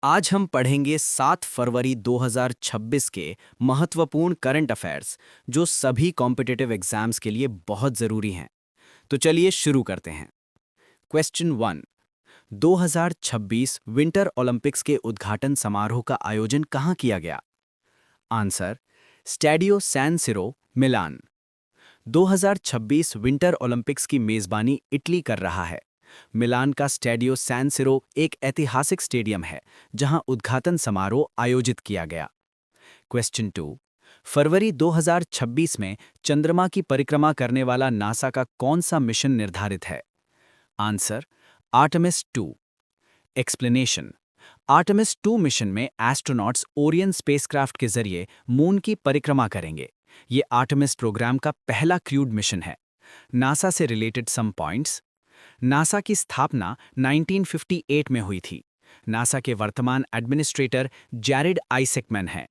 आज हम पढ़ेंगे 7 फरवरी 2026 के महत्वपूर्ण करंट अफेयर्स जो सभी कॉम्पिटिटिव एग्जाम्स के लिए बहुत ज़रूरी हैं। तो चलिए शुरू करते हैं। क्वेश्चन 1। 2026 विंटर ओलंपिक्स के उद्घाटन समारोह का आयोजन कहाँ किया गया? आंसर: स्टैडियो सैन सिरो, मिलान। 2026 विंटर ओलंपिक्स की मेज़बानी इटली कर रहा है। मिलान का स्टैडियो सैन सिरो एक ऐतिहासिक स्टेडियम है जहां उद्घाटन समारोह आयोजित किया गया। क्वेश्चन 2। फरवरी 2026 में चंद्रमा की परिक्रमा करने वाला नासा का कौन सा मिशन निर्धारित है? Answer: Artemis 2। Explanation: Artemis 2 mission में एस्ट्रोनॉट्स ओरियन स्पेसक्राफ्ट के जरिए मून की परिक्रमा करेंगे। ये आर्टेमिस प्रोग्राम का पहला क्रूड मिशन है। नासा से रिलेटेड सम पॉइंट्स। नासा की स्थापना 1958 में हुई थी। नासा के वर्तमान एडमिनिस्ट्रेटर जैरेड आइसेकमैन हैं।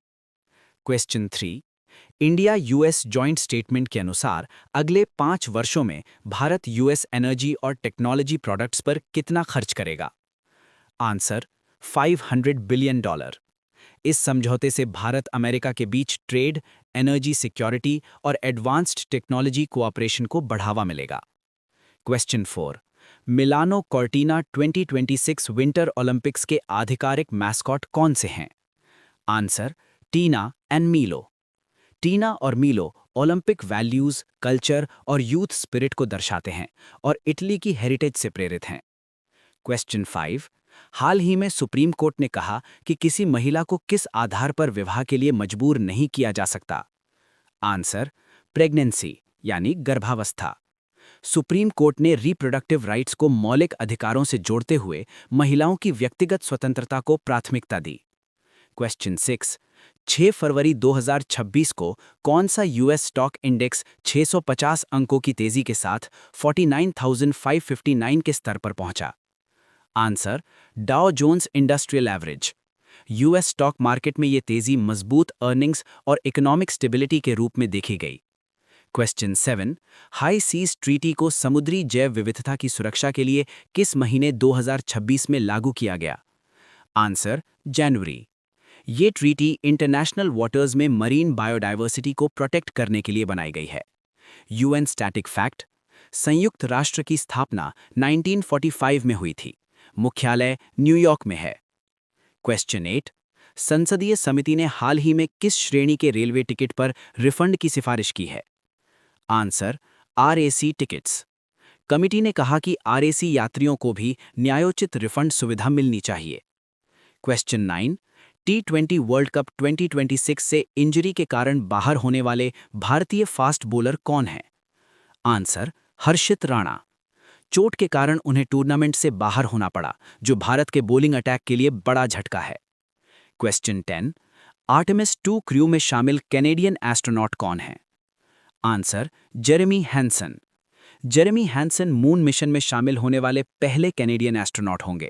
Question 3। India US joint statement के अनुसार अगले 5 वर्षों में भारत यूएस एनर्जी और टेक्नोलॉजी प्रोडक्ट्स पर कितना खर्च करेगा? Answer: $500 billion. इस समझौते से भारत अमेरिका के बीच ट्रेड, एनर्जी सिक्योरिटी और एडवांस्ड टेक्नोलॉजी कोऑपरेशन को बढ़ावा मिलेगा। Question 4। Milano Cortina 2026 winter Olympics के आधिकारिक मैस्कॉट कौन से हैं? आंसर: टीना एंड मीलो। टीना और मीलो ओलंपिक वैल्यूज, कल्चर और यूथ स्पिरिट को दर्शाते हैं और इटली की हेरिटेज से प्रेरित हैं। क्वेश्चन 5। हाल ही में सुप्रीम कोर्ट ने कहा कि किसी महिला को किस आधार पर विवाह के लिए मजबूर नहीं किया जा सकता? आंसर: प्रेगनेंसी यानी गर्भावस्था। सुप्रीम कोर्ट ने रिप्रोडक्टिव राइट्स को मौलिक अधिकारों से जोड़ते हुए महिलाओं की व्यक्तिगत स्वतंत्रता को प्राथमिकता दी। क्वेश्चन 6। 6 फरवरी 2026 को कौन सा यूएस स्टॉक इंडेक्स 650 अंकों की तेजी के साथ 49,559 के स्तर पर पहुंचा? Answer: Dow Jones industrial average. US stock market में ये तेजी मजबूत अर्निंग्स और इकोनॉमिक स्टेबिलिटी के रूप में देखी गई। क्वेश्चन 7। हाई सीज ट्रीटी को समुद्री जैव विविधता की सुरक्षा के लिए किस महीने 2026 में लागू किया गया? आंसर: जनवरी। ये ट्रीटी इंटरनेशनल वाटर्स में मरीन बायोडायवर्सिटी को प्रोटेक्ट करने के लिए बनाई गई है। यूएन स्टैटिक फैक्ट: संयुक्त राष्ट्र की स्थापना 1945 में हुई थी। मुख्यालय न्यूयॉर्क में है। क्वेश्चन 8। संसदीय समिति ने हाल ही में किस श्रेणी के रेलवे टिकट पर रिफंड की सिफारिश की है? Answer: RAC tickets. कमिटी ने कहा कि आरएसी यात्रियों को भी न्यायोचित रिफंड सुविधा मिलनी चाहिए। क्वेश्चन 9। T20 वर्ल्ड कप 2026 से इंजरी के कारण बाहर होने वाले भारतीय फास्ट बॉलर कौन हैं? आंसर: हर्षित राणा। चोट के कारण उन्हें टूर्नामेंट से बाहर होना पड़ा, जो भारत के बॉलिंग अटैक के लिए बड़ा झटका है। क्वेश्चन 10। आर्टेमिस 2 क्रू में शामिल कैनेडियन एस्ट्रोनॉट कौन हैं? Answer: Jeremy Hansen. Jeremy Hansen moon mission में शामिल होने वाले पहले कैनेडियन एस्ट्रोनॉट होंगे।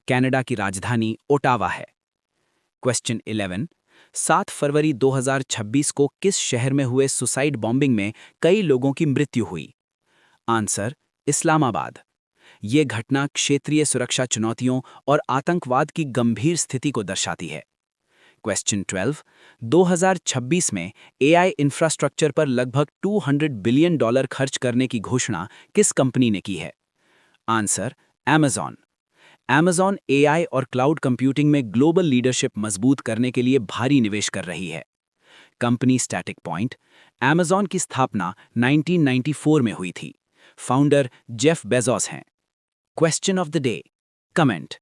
कनाडा की राजधानी ओटावा है। क्वेश्चन 11। 7 फरवरी 2026 को किस शहर में हुए सुसाइड बॉम्बिंग में कई लोगों की मृत्यु हुई? आंसर: इस्लामाबाद। ये घटना क्षेत्रीय सुरक्षा चुनौतियों और आतंकवाद की गंभीर स्थिति को दर्शाती है। क्वेश्चन 12। 2026 में एआई इंफ्रास्ट्रक्चर पर लगभग $200 बिलियन खर्च करने की घोषणा किस कंपनी ने की है? Answer: Amazon। Amazon एआई और क्लाउड कंप्यूटिंग में ग्लोबल लीडरशिप मजबूत करने के लिए भारी निवेश कर रही है। कंपनी स्टैटिक पॉइंट: Amazon की स्थापना 1994 में हुई थी। फाउंडर जेफ बेजोस हैं। Question of the day. Comment: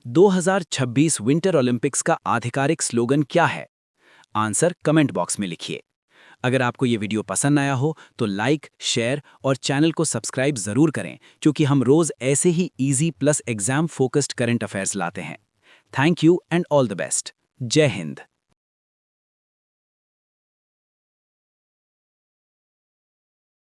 2026 winter Olympics का आधिकारिक स्लोगन क्या है? आंसर कमेंट बॉक्स में लिखिए। अगर आपको ये वीडियो पसंद आया हो तो लाइक, शेयर और चैनल को सब्सक्राइब जरूर करें, क्योंकि हम रोज ऐसे ही easy plus exam focused current affairs लाते हैं। Thank you and all the best. जय हिंद।